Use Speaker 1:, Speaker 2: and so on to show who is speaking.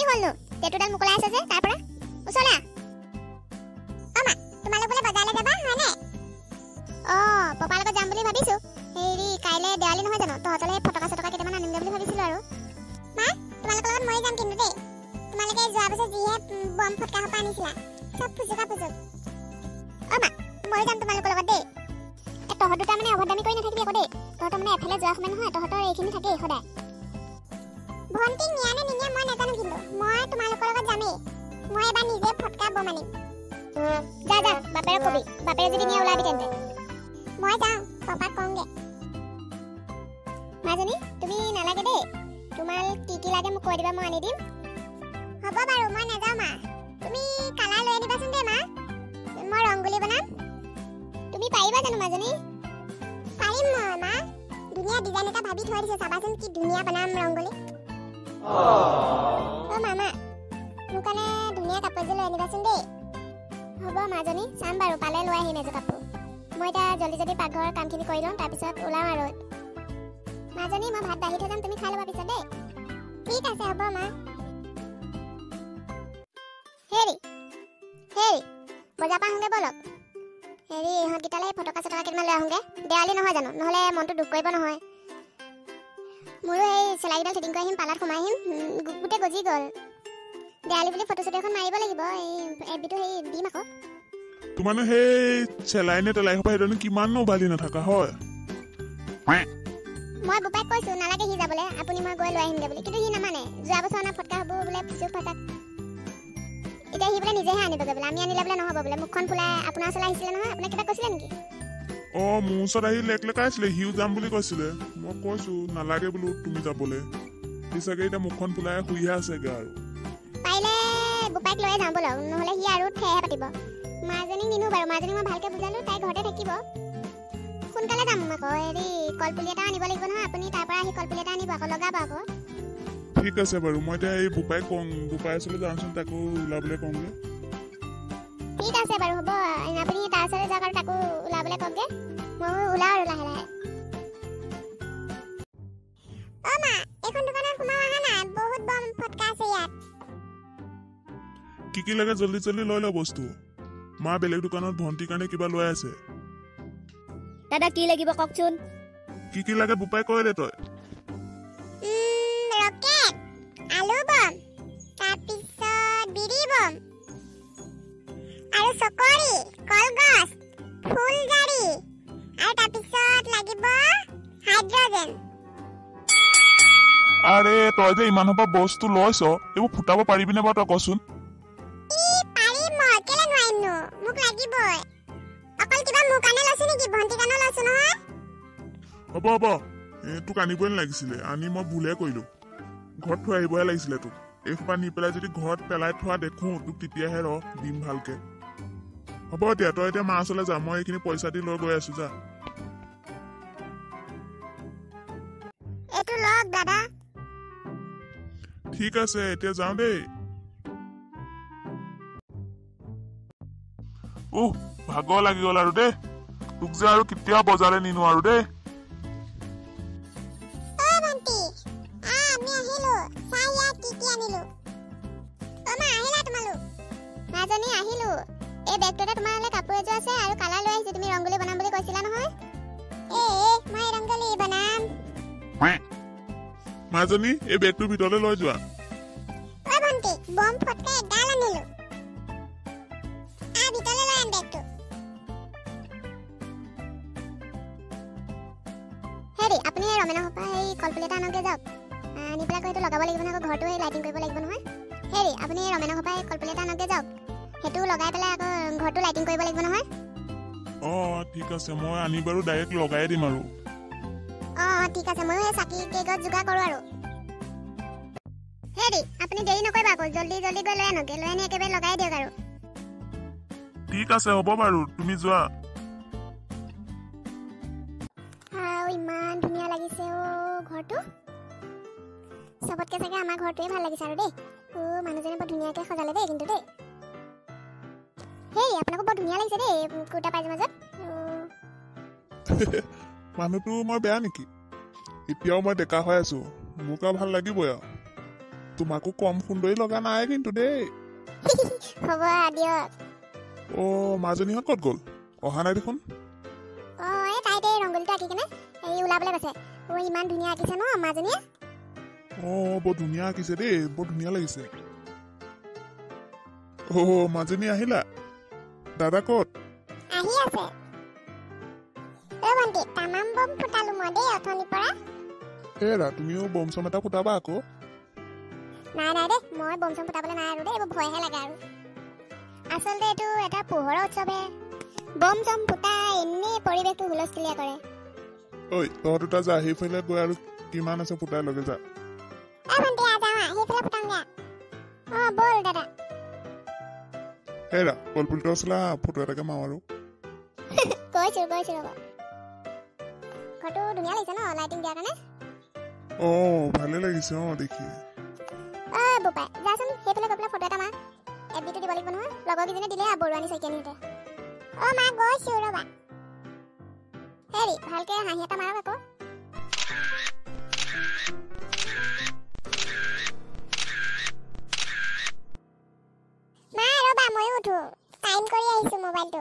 Speaker 1: হলনো তেতুডাল মুকলাই আছে যে তাৰ পৰা উছলা আমা তোমালোক বলে বজাৰলৈ যাবা হয়নে পপাৰ লগত যাম বুলি ভাবিছো হেৰি কাইলে দেৱালী নহয় জানো তহতলে ফটকা চটকা কেইটামান আনিম বুলি ভাবিছিলো আৰু মা তোমালোকৰ লগত মই যাম কিন্তু দেই তোমালোকে যোৱা বছৰ যিহে বম ফটকা হপা আনিছিলা সব ফুজুকা ফুজুক আমা মই যাম তোমালোকৰ লগত দেই তহত দুটা মানে অভদ্ৰামি কৰি নাথাকিবি আকৌ দেই তহত মানে এফালে যোৱা সময় নহয় তহতৰ এইখিনি থাকেই সদায় ভন্টি নিয়ানে নিনিয়া মই নাজানো কিন্তু মই তোমালোকৰ লগত যামেই মই এবাৰ নিজে ফটকা বম আনিম যা যা বাপেৰে কবি বাপেৰে যদি নিয়া ওলাবি তেন্তে মই যাওঁ পাপাক কওঁগে মাজনী তুমি নালাগে দেই তোমাৰ কি লাগে মোক কৈ দিবা মই আনি দিম হ'ব বাৰু মই নাযাওঁ মা তুমি কালাৰ লৈ আনিবাচোন দেই মা মই ৰংগোলী বনাম তুমি পাৰিবা জানো মাজনী পাৰিম মই মা ধুনীয়া ডিজাইন এটা ভাবি থৈ দিছে চাবাচোন কি ধুনীয়া বনাম ৰংগোলী মামা মোৰ কাৰণে ধুনীয়া কাপোৰ এযোৰ লৈ আনিবাচোন দেই হ'ব মাজনী চাম বাৰু পালে লৈ আহিম এযোৰ কাপোৰ মই এতিয়া জলদি পাকঘৰৰ কামখিনি কৰি লওঁ তাৰপিছত ওলাম আৰু মাজনী মই ভাত বাঢ়ি থৈ যাম তুমি খাই ল'বা পিছত দেই ঠিক আছে হ'ব মা হেৰি বজাৰ পৰা আহোঁগে বলক হেৰি ইহঁতকেইটালৈ ফটকা চটকা কেইটামান লৈ আহোঁগে দেৱালী নহয় জানো নহ'লে মনটো দুখ কৰিব নহয় মোৰো এই চেলাইকেইডাল ফিটিং কৰি আহিম পালাত সোমাই আহিম গোটেই গজি গ'ল দেৱালী বুলি ফটো চটো এখন মাৰিব লাগিব এই এবিটো সেই দিম আকৌ
Speaker 2: তোমানে সেই চেলাই নে তেলাই সোপা সেইটো কিমান উভালি নাথাকা হয়
Speaker 1: মই বোপাইক কৈছো নালাগে সি যাবলৈ আপুনি মই গৈ লৈ আহিমগে বুলি কিন্তু সি নামানে যোৱা বছৰ অনা ফটকা হ'ব বোলে ফুচুক ফচাক এতিয়া সি বোলে নিজেহে আনিবগৈ বোলে আমি আনিলে বোলে নহ'ব বোলে মুখখন ফুলাই আপোনাৰ ওচৰলৈ আহিছিলে নহয় আপোনাক কিবা কৈছিলে নেকি
Speaker 2: মোৰ ওচৰত আহি লেকলেকাই আছিলে সিও যাম বুলি কৈছিলে মই কৈছো নালাগে বোলো তুমি যাবলৈ সি চাগে এতিয়া মুখখন ফুলাই শুইহে আছেগে আৰু
Speaker 1: পাৰিলে বোপাইক লৈ যাওঁ বলক নহ'লে সি আৰু ঠেহে পাতিব মাজনীক নিনো বাৰু মাজনীক মই ভালকৈ বুজালো তাই ঘৰতে থাকিব সোনকালে যাম আকৌ হেৰি কলপুলি এটা আনিব লাগিব নহয় আপুনি তাৰ পৰা আহি কলপুলি এটা আনিব আকৌ লগাব আকৌ
Speaker 2: ঠিক আছে বাৰু মই এতিয়া এই বোপাই ওচৰলৈ যাওঁচোন তাকো ওলাবলৈ কওঁগে
Speaker 1: ঠিক আছে বাৰু হ'ব আপুনি তাৰ ওচৰলৈ যাওক আৰু তাকো ওলাবলৈ কওঁগে মই ওলাওঁ আৰু লাহে লাহে মা এইখন দোকানত সোমাব অহা নাই বহুত বম ফটকা আছে ইয়াত
Speaker 2: কি লাগে জলদি লৈ লওঁ বস্তু মা বেলেগ দোকানত ভণ্টিৰ কাৰণে কিবা লৈ আছে
Speaker 3: দাদা কি লাগিব কওকচোন
Speaker 2: কি লাগে বোপাই কৈ দে তই
Speaker 1: ৰকেট আলু বম তাৰপিছত বিৰি বম আৰু চকৰি কলগছ ফুলজাৰি আৰু তাৰপিছত লাগিব হাইড্ৰজেন
Speaker 2: আৰে তই যে ইমান সোপা বস্তু লৈছ এইবোৰ ফুটাব পাৰিবিনে বাৰু তই কচোন
Speaker 1: পাৰিম মই কেলে নোৱাৰিমনো মোক লাগিবই অকল কিবা মোৰ কাৰণে লৈছো নেকি ভণ্টিৰ কাৰণে লৈছো নহয়
Speaker 2: হ'ব তোক আনিবই নালাগিছিলে আনি মই ভুলে কৰিলো ঘৰত থৈ আহিবহে লাগিছিলে তোক এই সোপা নি পেলাই যদি ঘৰত পেলাই থোৱা দেখো তোক তেতিয়াহে দিম ভালকে হ'ব এতিয়া তই এতিয়া মা ওচৰলৈ যা মই এইখিনি পইচা দি লৈ গৈ আছো যা
Speaker 1: এইটো লওক দাদা
Speaker 2: ঠিক আছে এতিয়া যাওঁ দেই ভাগৰ লাগি গল আৰু দেই তোক যে আৰু কেতিয়াও বজাৰলৈ নিনো আৰু দেই
Speaker 1: মাজনী আহিলো এই বেগটোতে তোমাৰলে কাপোৰ এযোৰ আছে আৰু কালাৰ লৈ আহিছো তুমি ৰংগোলী বনাম বুলি কৈছিলা নহয় মই ৰংগোলী বনাম
Speaker 2: মাজনী এই বেগটোৰ ভিতৰলৈ লৈ যোৱা
Speaker 1: ভণ্টি বম ফটকা এডাল আনিলো ভিতৰলৈ লৈ আন বেগটো হেৰি আপুনি এই ৰমেনৰ পৰা এই কলপুলি এটা আনকে যাওক আনি পেলাই সেইটো লগাব লাগিব নহয় ঘৰটো লাইটিং কৰিব লাগিব নহয় হেৰি আপুনি এই ৰমেনৰ পৰা এই কলপুলি এটা আনকে যাওক সেইটো লগাই পেলাই আকৌ ঘৰটো লাইটিং কৰিব লাগিব নহয়
Speaker 2: ঠিক আছে মই আনি বাৰু ডাইৰেক্ট লগাই দিম আৰু
Speaker 1: ঠিক আছে ময়ো এই চাকি কেকত যোগাৰ কৰোঁ আৰু হেৰি আপুনি দেৰি নকৰিব আকৌ জলদি গৈ লৈ আনকে লৈ আনি একেবাৰে লগাই দিয়ক আৰু
Speaker 2: ঠিক আছে হ'ব বাৰু তুমি যোৱা
Speaker 1: ইমান ধুনীয়া লাগিছে ঘৰটো চবতকে চাগে আমাৰ ঘৰটোৱে ভাল লাগিছে আৰু দেই মানুহজনে বৰ ধুনীয়াকৈ সজালে দেই কিন্তু দেই হেই আপোনাকো বৰ ধুনীয়া লাগিছে দেই কুৰ্তা পায়জামাজত
Speaker 2: মানুহটো মই বেয়া নেকি এতিয়াও মই ডেকা হৈ আছো মোক আৰু ভাল লাগিবই আৰু তোমাকো কম সুন্দৰী লগা নাই কিন্তু দেই।
Speaker 1: হ'ব দিয়ক।
Speaker 2: মাজনীহঁত ক'ত গ'ল? অহা নাই দেখোন।
Speaker 1: এই তাইতে ৰংগলীটো আঁকি কেনে ওলাবলৈ কৈছে। ইমান ধুনীয়া আঁকিছে ন মাজনীয়ে।
Speaker 2: বৰ ধুনীয়া আঁকিছে দেই, বৰ ধুনীয়া লাগিছে। মাজনী আহিলা? দাদা ক'ত?
Speaker 1: আহি আছে। ভণ্টি তামাম বম ফুটালো মই দেই অথনিৰ পৰা।
Speaker 2: হেৰা তুমিও বম চম এটা ফুটাবা আকৌ।
Speaker 1: নাই দেই, মই বম চম ফুটাবলৈ নাই আৰু দেই, এইবোৰ ভয়হে লাগে আৰু। আচলতে এইটো এটা পোহৰৰ উৎসৱহে। বম চম ফুটাই এনেই পৰিৱেশটো হুলস্থুলীয়া কৰে।
Speaker 2: ঐ তহঁত দুটা যা, সেইফালে গৈ আৰু কিমান আছে ফুটাই লগে যা।
Speaker 1: ভণ্টি যাওঁ, সেইফালে ফুটাওঁগে। ব'ল দাদা।
Speaker 2: হেৰা কলপুলিটো আছিলা, ফটো এটাকে মাৰো আৰু।
Speaker 1: কৈছো ৰ'ব। ঘৰটো ধুনীয়া লাগিছে ন লাইটিং দিয়াৰ কাৰণে।
Speaker 2: ভালে লাগিছে দেখি।
Speaker 1: বোপাই যাচোন সেইফালে গৈ পেলাই ফটো এটা মাৰ। এফবিটো দিব লাগিব নহয়, লগৰ কেইজনী দিলে বৰুৱানী শইকীয়ানীহঁতে। মা গৈছো ৰ'বা। হেৰি ভালকে হাঁহি এটা মাৰক আকৌ। মা ৰ'বা ময়ো উঠো, টাইম কৰি আহিছো মোবাইলটো।